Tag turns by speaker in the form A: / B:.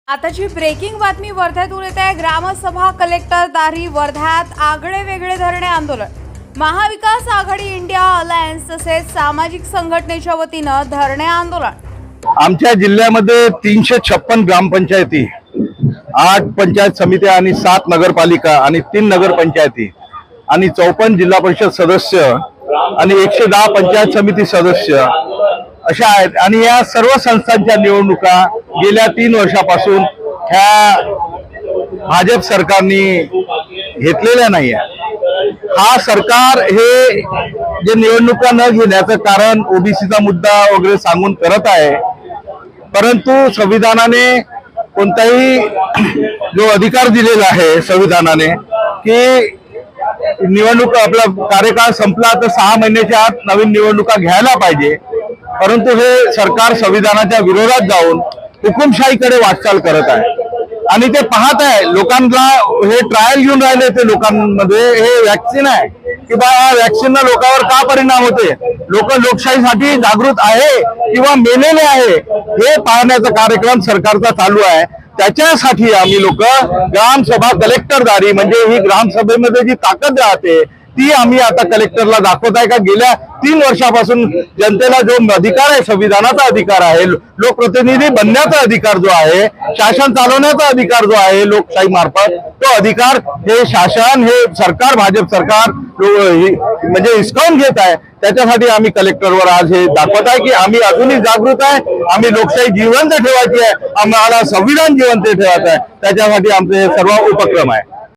A: आताची ब्रेकिंग बातमी वर्ध्यातून येत आहे। ग्रामसभा कलेक्टर दारी वर्ध्यात आगळे वेगळे धरणे आंदोलन। महाविकास आघाडी इंडिया अलायन्स तसेच सामाजिक संघटनेच्या वतीनं धरणे आंदोलन।
B: आमच्या जिल्ह्यामध्ये 356 ग्रामपंचायती, 8 पंचायत समित्या आणि 7 नगरपालिका आणि 3 नगरपंचायती आणि 54 जिल्हा परिषद सदस्य आणि 110 पंचायत समिती सदस्य अशा आहेत। आणि या सर्व संस्थांच्या निवडणुका गेल्या 3 वर्षापासून ह्या भाजप सरकारने घेतलेल्या नाही आहे। हा सरकार हे जे निवडणुका न घेण्याचं कारण ओबीसीचा मुद्दा वगैरे सांगून करत आहे, परंतु संविधानाने कोणताही जो अधिकार दिलेला आहे संविधानाने की निवडणूक आपला कार्यकाळ संपला तर 6 महिन्याच्या आत नवीन निवडणुका घ्यायला पाहिजे, परंतु हे सरकार संविधानाच्या विरोधात जाऊन हुकुमशाहीकडे वाटचाल करत आहे। आणि ते पाहत आहे, लोकांना हे ट्रायल घेऊन राहिले ते लोकांमध्ये हे वॅक्सिन आहे की बा वॅक्सिन लोकांवर का परिणाम होते, लोक लोकशाहीसाठी जागृत आहे किंवा मेलेले आहे हे पाहण्याचा कार्यक्रम सरकारचा चालू आहे। त्याच्यासाठी आम्ही लोक ग्रामसभा कलेक्टरदारी म्हणजे ही ग्रामसभेमध्ये जी ताकद राहते ती आम्ही आता कलेक्टरला दाखवत आहे का गेल्या 3 वर्षापासून जनतेला जो अधिकार आहे, संविधानाचा अधिकार आहे, लोकप्रतिनिधी बनण्याचा अधिकार जो आहे, शासन चालवण्याचा अधिकार जो आहे लोकशाही मार्फत, तो अधिकार हे शासन हे सरकार भाजप सरकार म्हणजे हिसकावून घेत आहे। त्याच्यासाठी आम्ही कलेक्टरवर आज हे दाखवत आहे की आम्ही अजूनही जागृत आहे, आम्ही लोकशाही जिवंत ठेवायची आहे, आम्हाला संविधान जिवंत ठेवायचं आहे, त्याच्यासाठी आमचे हे सर्व उपक्रम आहे।